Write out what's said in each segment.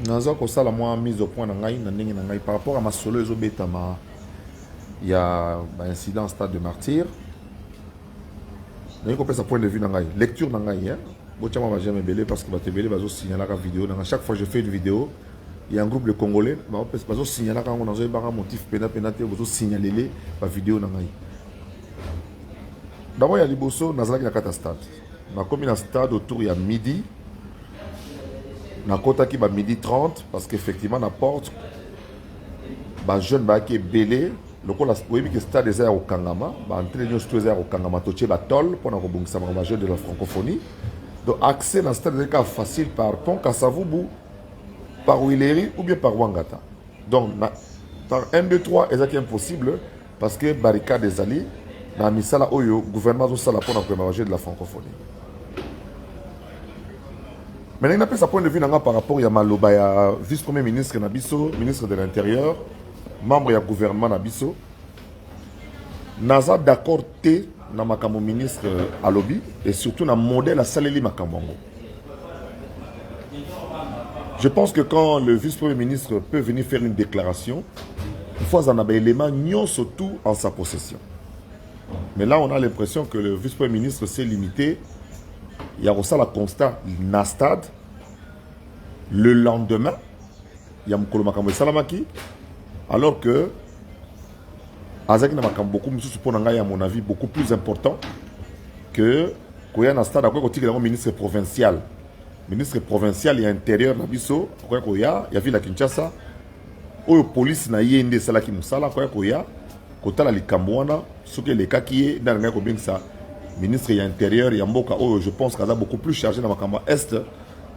naza kosala mwa mise au point na ngai na ndenge na ngai par rapport à masolo ezobetama ya incident stade de martyr. Naye kopesa point de vue na ngai lecture na ngai hein. Botiama va jamais belé parce que va te belé bazo signaler la vidéo na chaque fois je fais une vidéo il y a un groupe de Congolais bazo signaler quand on a un motif pénaté bazo signaler la vidéo na ngai. D'abord il y a liboso nazalaki na kata stade. Na komi na stade autour il y a midi. Na kota ki ba midi 30 parce qu'effectivement na porte ba jeune ba ki belé lokola oui que stade des au Kangama ba entraîner tous au Kangama toche ba tol pour na kobungisa ba jeune de la francophonie. Donc accès dans stade des cas facile par pont Kasavubu par Wileri ou bien par Wangata. Donc par 1 2 3 exactement impossible parce que barricade des alliés na misala oyo gouvernement zo sala pour na ba jeune de la francophonie. Mais il n'a pas sa point de vue par rapport à Maloba, ya vice-premier ministre Nabiso, ministre de l'Intérieur, membre du gouvernement Nabiso. Naza d'accord té na makamo ministre Alobi et surtout na modèle à Saleli Makambongo. Je pense que quand le vice-premier ministre peut venir faire une déclaration, il faut un élément nion surtout en sa possession. Mais là, on a l'impression que le vice-premier ministre s'est limité. Il y a aussi le constat na stade. Le lendemain, il y a Mokolo Makambo Salamaki. Alors que Azaki na Makambo beaucoup à mon avis beaucoup plus important que Koya na stade après côté le ministre provincial. Ministre provincial et intérieur na biso Koya, il y a vu la Kinshasa. Oyo police na yende salaki musala Koya kota la likambwana soki le kaki na nga ko bengisa ministre de l'Intérieur, je pense qu'il y a beaucoup plus chargé dans la Est,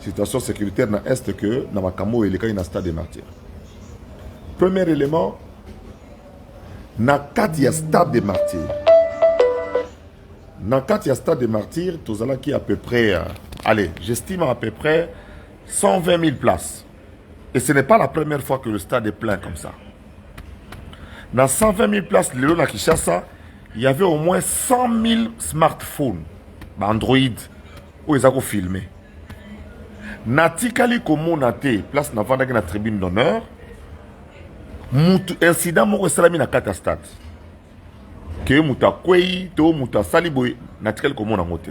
situation sécuritaire dans l'Est que dans la et le stade des martyrs. Premier élément, il y a stade des martyrs. Dans le stade des martyrs, tout ça qui à peu près, allez, j'estime à peu près 120 000 places. Et ce n'est pas la première fois que le stade est plein comme ça. Dans 120 000 places, le long Kinshasa, il y avait au moins 100 000 smartphones, Android, où ils ont filmé. Natikali komo nate, place na vanda na tribune d'honneur, incident moko salami na kata stade. Que muta kwei, to muta saliboy, natikali komo na ngote.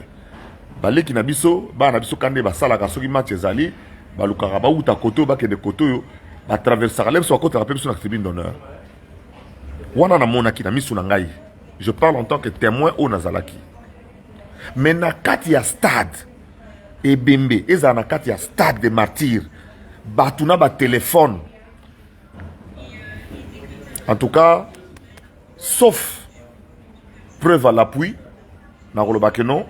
Baleki na biso, ba na biso kande ba sala ka soki match ezali, ba lukaka ba uta koto ba ke de koto yo, ba traverser lem so koto rappel sur la tribune d'honneur. Wana na monaki na misu na ngai. Je parle en tant que témoin au Nazalaki. Mais na kati ya stade et Bembe, eza na kati ya stade de martyrs, batuna ba téléphone. En tout cas, sauf preuve à l'appui, na rolobake non,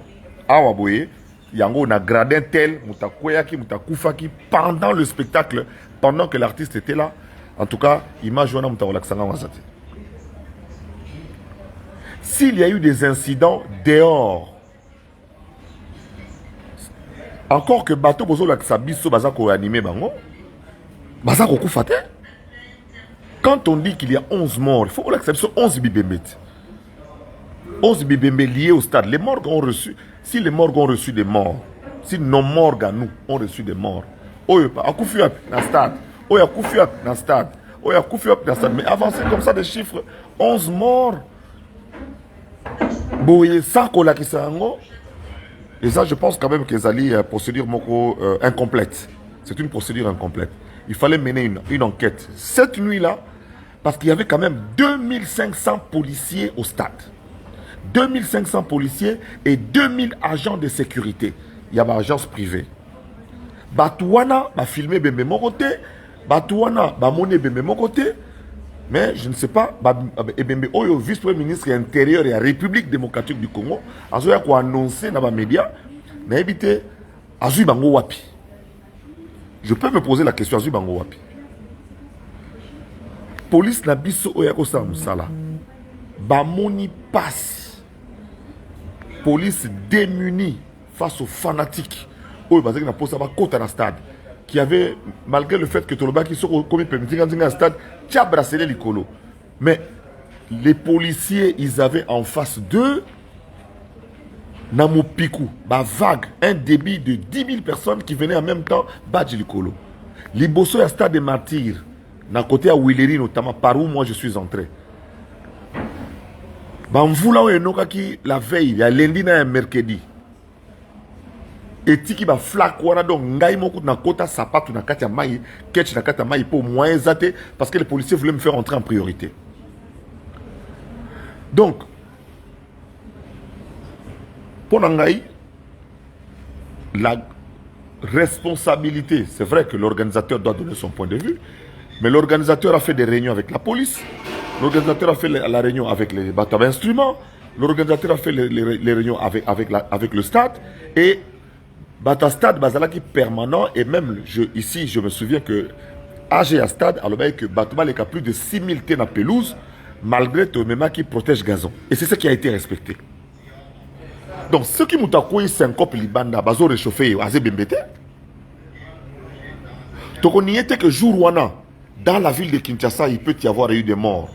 awa boye, yango na gradin tel, mutakoyaki, mutakufaki pendant le spectacle, pendant que l'artiste était là. En tout cas, image wana mutakolakisanga wazati. S'il y a eu des incidents dehors, encore que bateau bozo la sabiso bazako animé bango, bazako koufate. Quand on dit qu'il y a 11 morts, il faut l'accepter 11 bibembet. 11 bibembet liés au stade. Les morts ont reçu, si les morts ont reçu des morts, si nos morts à nous ont reçu des morts, oyo a koufi dans le stade, oyo a koufi dans le stade, oyo a koufi dans le stade, mais avancer comme ça des chiffres, 11 morts. Et ça, je pense quand même que Zali est une procédure incomplète. C'est une procédure incomplète. Il fallait mener une enquête. Cette nuit-là, parce qu'il y avait quand même 2500 policiers au stade. 2500 policiers et 2000 agents de sécurité. Il y avait une agence privée. Batouana va filmer Bembe mon côté. Batouana va monter Bembe mon côté. Mais je ne sais pas, le vice-premier ministre intérieur et la République démocratique du Congo, a annoncé dans les médias, mais éviter Azui Bango Wapi. Je peux me poser la question Azui Bango Wapi. Police na biso oyako sa musala. Bamoni passe. Police démunie face aux fanatiques. Oyo bazaki na posa ba kota na stade. Qui avait, malgré le fait que Tolobaki soit commis dans un stade, qui a bracelé l'icolo. Mais les policiers, ils avaient en face d'eux Namopiku, vague, un débit de 10 000 personnes qui venaient en même temps, Badji l'icolo. Liboso ya stade des martyrs, na côté à Willery notamment, par où moi je suis entré. Bamvula oyo qui la veille, il y a lundi na mercredi. Et tiki ba flak wana donc ngai moko na kota sapatu na kati ya mai, ketch na kati ya mai pour moyen zate parce que les policiers voulaient me faire entrer en priorité. Donc pour Nangaï, la responsabilité, c'est vrai que l'organisateur doit donner son point de vue, mais l'organisateur a fait des réunions avec la police, l'organisateur a fait la réunion avec les bateaux d'instruments, l'organisateur a fait les réunions avec le stade, et Bata Stade Bazalaki permanent, et même ici je me souviens que AG à Stade, alors que Batouba a plus de 6000 tonnes à pelouse, malgré tout même qui protège gazon. Et c'est ce qui a été respecté. Donc ceux qui m'ont accoué syncope libanda, bazo réchauffé, azé bembete. Donc on y était que jour wana, dans la ville de Kinshasa, il peut y avoir eu des morts.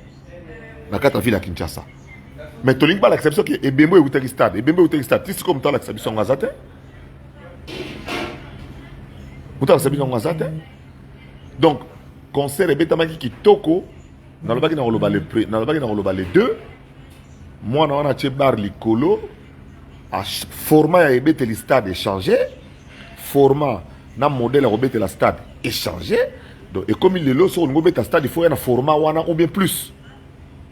Dans la ville de Kinshasa. Mais tu n'as pas l'acception que Ebembo est au stade. Ebembo est au stade. Tu sais comme tu as l'acception en Gazate? Tu as l'acception en Gazate? Donc, concert et bétamaki qui toko, dans le bac dans le deux, moi on a bar likolo, format et bété le stade échangé, format na modèle et bété le stade échangé. Donc, et comme il est là sur le stade, il faut un format ou bien plus.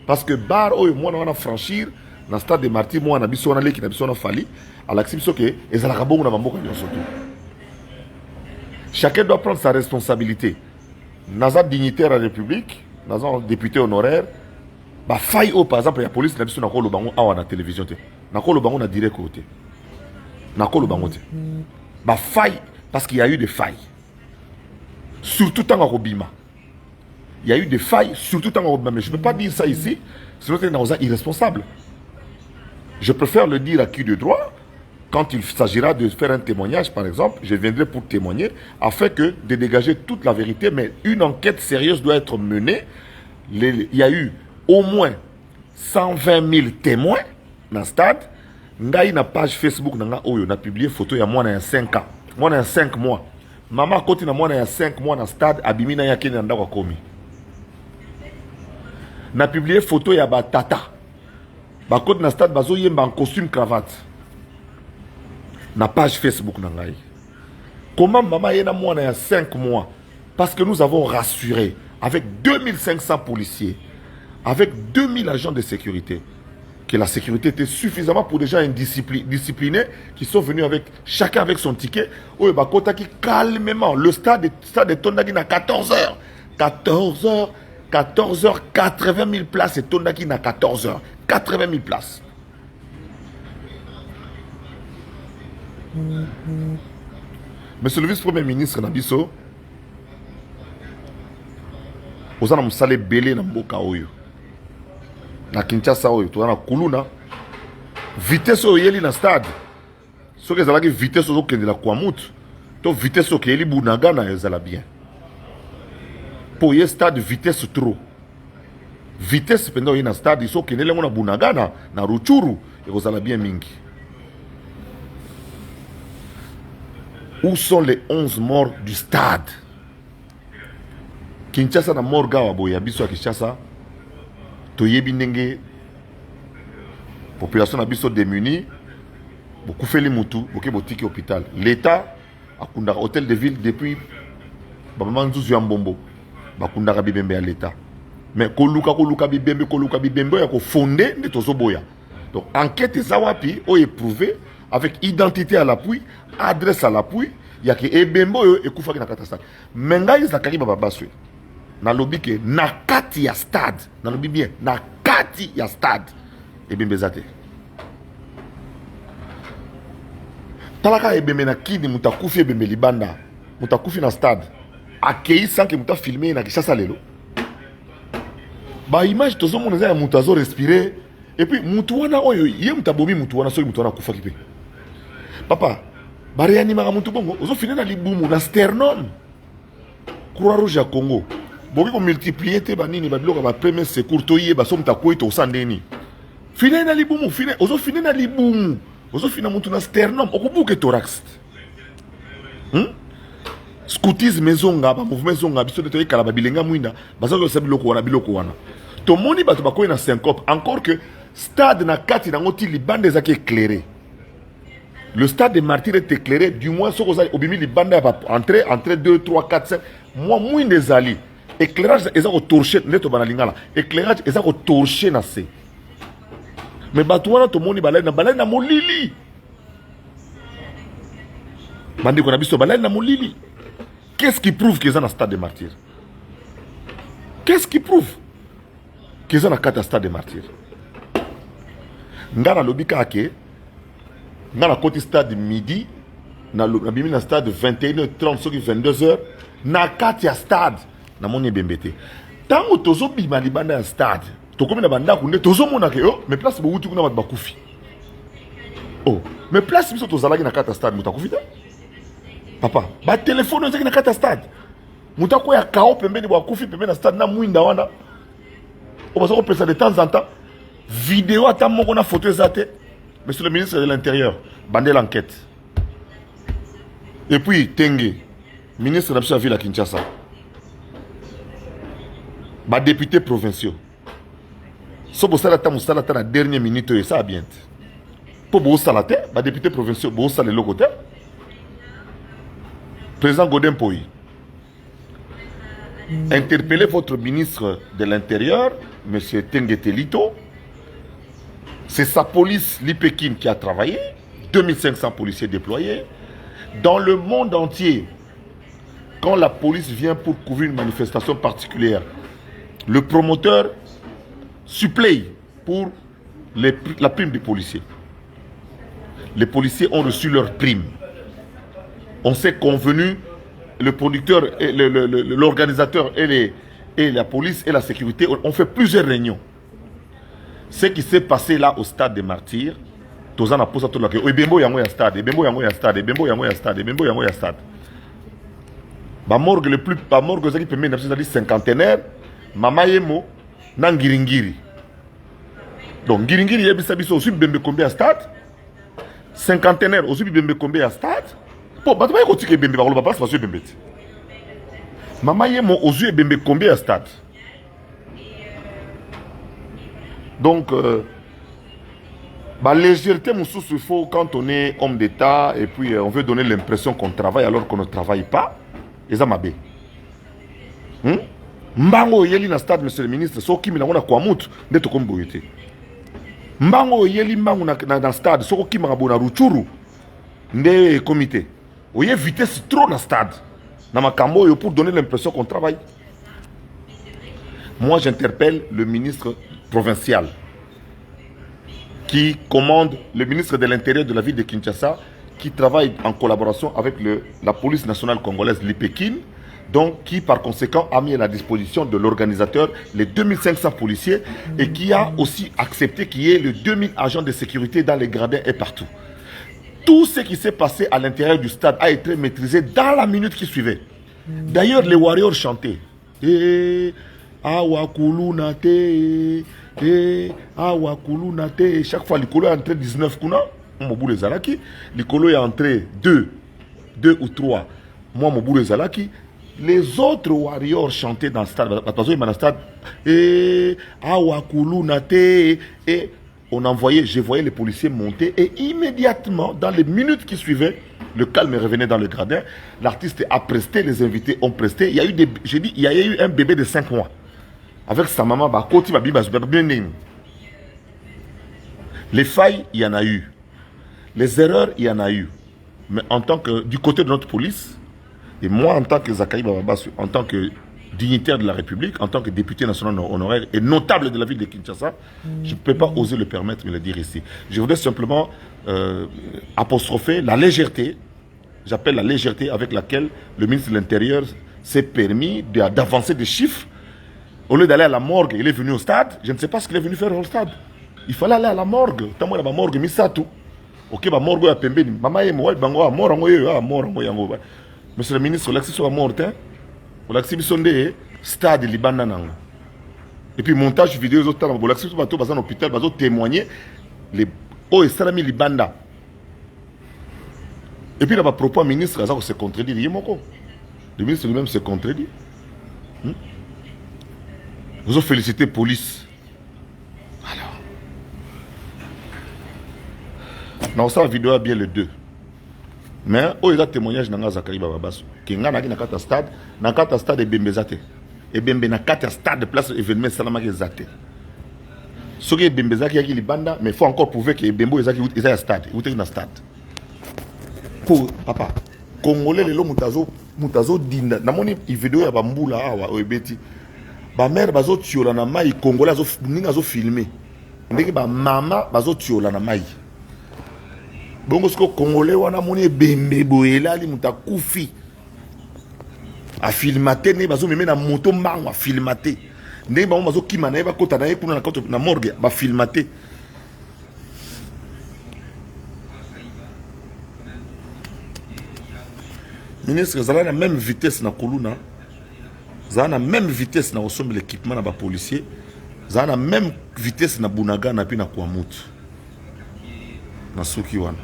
Parce que bar oh moi on a franchir dans le stade de Martyrs, moi on a biso on a l'équipe on a fallu à l'acception que les alakabou na bamboka surtout. Chacun doit prendre sa responsabilité. Naza dignitaire à la République, naza député honoraire, bah faille au par exemple la police n'a biso na ko lo bango awa na télévision te. Na ko lo bango na direct côté. Na ko lo bango te. Bah faille parce qu'il y a eu des failles. Surtout dans Robima. Il y a eu des failles, surtout dans Robima. Mais je ne peux pas dire ça ici, sinon c'est irresponsable. Je préfère le dire à qui de droit. Quand il s'agira de faire un témoignage, par exemple, je viendrai pour témoigner, afin que de dégager toute la vérité. Mais une enquête sérieuse doit être menée. Il y a eu au moins 120 000 témoins dans le stade. Ngai na page Facebook on a publié photo il y a moins de 5 ans. Moins de 5 mois. Maman côté na moins de 5 mois dans le stade, abimina ya kenya ndako komi. Na publié photo il y a batata. Ba côté dans le stade bazo yemba en costume cravate. Na page Facebook nangai. Comment maman yena moins de 5 mois? Parce que nous avons rassuré avec 2500 policiers, avec 2000 agents de sécurité, que la sécurité était suffisamment pour des gens disciplinés qui sont venus avec chacun avec son ticket. Oui, bah, qui calmement, le stade de Tondaki à 14h. 14h, 80 000 places et Tondaki à 14h. 80 000 places. Monsieur le vice-premier ministre Nabiso, vous avez salé belé dans Mboka Oyo. Na Kinshasa oyo to na kuluna vitesse oyo yeli na stade soki ezalaki vitesse ozo kendela kwa mutu to vitesse oyo yeli bunagana ezala bien po ye stade vitesse trop vitesse penda oyo na stade iso kendele ngona bunagana na Ruchuru ekozala bien mingi. Où sont les 11 morts du stade? Kinshasa na morga wa boya biso ya Kinshasa toyebi ndenge population na biso démunie beaucoup fait les mutu beaucoup botiki hôpital l'état akunda hôtel de ville depuis bamama nzuzu ya mbombo bakundaka bibembe ya l'état mais koluka bibembe ya ko fondé nde tozoboya. Donc enquête eza wapi o éprouvé avec identité à l'appui, adresse à l'appui, ya ke ebembo yo ekufaki na catastrophe mais ngai zakari baba baswe na lobi ke na kati ya stade na lobi bien na kati ya stade ebembe zate talaka ebembe na kidi mutakufi ebembe libanda mutakufi na stade akei sans que muta filmer na Kinshasa lelo ba image tozo mona za muta zo respirer et puis mutu wana oyo ye mutabomi mutu wana so mutu wana kufa kipe papa ba réanimaka mutu bongo ozo finir na libumu na sternum Croix Rouge ya Congo. Boki ko multiplier te banini ba biloko ba premier secours to yeba so mutakoyi to sandeni. Fine na libumu, fine ozo fine na libumu. Ozo fina mutu na sternum okubuke thorax. scoutisme ezonga ba mouvement ezonga biso de kala ba bilenga mwinda bazalo sabi biloko wana to moni bato bakoyi na syncope encore que stade na kati nango ti libanda ezaki éclairé. Le stade des martyrs est éclairé, du moins ce que au bimi libanda va entrer 2 3 4 5 moi moins des alliés. Éclairage ezako torcher neto bana lingala. Éclairage ezako torcher na se. Mais bato wana to moni balai na molili. Bandi ko na biso balai na molili. Qu'est-ce qui prouve qu'ils ont un stade des martyrs? Qu'est-ce qui prouve qu'ils ont un stade des martyrs? Ngana lobika ake na côté stade midi na bimi na stade 21h30 soki 22h na kati ya stade na moni bembete tango tozo bima libanda ya stade tokomi na banda kunde tozo mona ke oh mais place bouti kuna bat bakufi oh mais place biso tozalaki na kati ya stade mutakufi te papa ba téléphone ezaki na kati ya stade mutako ya kao pembeni bakufi pembeni na stade na mwinda wana o bazo ko pesa de temps en temps vidéo ata moko na photo ezate. Monsieur le ministre de l'Intérieur, bandez l'enquête. Et puis, Tengue, ministre de la ville à Kinshasa. Bah, député provinciaux. Si vous avez la dernière minute, ça a bien. Pour vous salater, bah, député provinciaux, vous salez le côté. Président Godin Poyi. Interpellez votre ministre de l'Intérieur, monsieur Tengue Telito. C'est sa police, l'IPEKIN, qui a travaillé, 2500 policiers déployés. Dans le monde entier, quand la police vient pour couvrir une manifestation particulière, le promoteur supplée pour la prime des policiers. Les policiers ont reçu leur prime. On s'est convenu, le producteur, l'organisateur et la police et la sécurité ont fait plusieurs réunions. Ce qui s'est passé là au stade des martyrs, tous en a posé tout là que Ebembo yango ya stade, Ebembo yango ya stade, Ebembo yango ya stade, Ebembo yango ya stade. Ba morgue le plus ba morgue zaki permet na c'est-à-dire cinquantenaire, mama yemo na ngiringiri. Donc ngiringiri yebisa biso aussi bembe combien à stade? Cinquantenaire aussi bembe combien à stade? Bon, ba ba ko tike bembe ba ko ba place parce que bembe. Mama yemo aussi bembe combien à stade? Donc, la légèreté, il faut quand on est homme d'État et puis on veut donner l'impression qu'on travaille alors qu'on ne travaille pas. Et ça m'a bien. Mbango yeli na stade, monsieur le ministre, so kimi na ngona kwa mutu, ndeto komboyete. Mbango yeli mbango na stade, so kimi na bona ruchuru, nde comité. Oye vitesse trop na stade. Na makambo yo pour donner l'impression qu'on travaille. Moi, j'interpelle le ministre provincial qui commande le ministre de l'Intérieur de la ville de Kinshasa, qui travaille en collaboration avec la police nationale congolaise, l'IPEKIN, donc qui par conséquent a mis à la disposition de l'organisateur les 2500 policiers et qui a aussi accepté qu'il y ait les 2000 agents de sécurité dans les gradins et partout. Tout ce qui s'est passé à l'intérieur du stade a été maîtrisé dans la minute qui suivait. D'ailleurs, les Warriors chantaient. Awakulunate, Awakulunate. Chaque fois, l'Ikolo est entré 19 kuna. Mobile Zalaki. L'Ikolo est entré 2 ou 3. Moi, Mobile Zalaki. Les autres warriors chantaient dans le stade. Parce que dans le stade, Awakulunate. Et on envoyait, je voyais les policiers monter. Et immédiatement, dans les minutes qui suivaient, le calme revenait dans le gradin. L'artiste a presté, les invités ont presté. Il y a eu il y a eu un bébé de 5 mois. Avec sa maman, les failles, il y en a eu. Les erreurs, il y en a eu. Mais en tant que, du côté de notre police, et moi en tant que Zakari Bababas, en tant que dignitaire de la République, en tant que député national honoraire et notable de la ville de Kinshasa, je ne peux pas oser le permettre de le dire ici. Je voudrais simplement apostropher la légèreté, j'appelle la légèreté avec laquelle le ministre de l'Intérieur s'est permis d'avancer des chiffres. Au lieu d'aller à la morgue, il est venu au stade. Je ne sais pas ce qu'il est venu faire au stade. Il fallait aller à la morgue. Tant que la morgue, mais ça tout. Ok, la morgue est pembé. Maman est mort, mort. Monsieur le ministre, l'accès soit mort. L'accès sonde stade Liban nanang. Et puis montage vidéo, l'accès soit bateau, dans l'hôpital, bateau témoigner les oh et salami Libanda. Et puis là, propos ministre, ça se contredit. Le ministre lui-même se contredit. Vous avez félicité la police. Alors. Dans cette vidéo, bien le 2. Mais, où est le témoignage de Zakari Bababasso? Qui est dans le stade, dans le stade de Bembezate. Et Bembe dans le stade de place événement Salamaki Zate. Ce qui est Bembezaki, il y a des bandes, mais il faut encore prouver que Bembo est un stade. Il est dans le stade. Pour papa, Congolais, les mutazo dinda. Dans mon vidéo, il y a Bamboula, Oebeti. Ba mère bazo tiola na mai Congolais azo filmer. Ndeki ba mama bazo tiola na mai. Bongo siko Congolais wana moni Bembe boyela li mutakufi. A filmaté ne bazo meme na moto mbango a filmaté. Ndeki ba bazo kima na ba kota na kuna na morgue ba filmaté. Ministre zala na même vitesse na Kuluna. Zana na même vitesse na osombe l'équipement na ba policier. Zana na même vitesse na Bunaga na pi na Kwamut. Na Suki wana.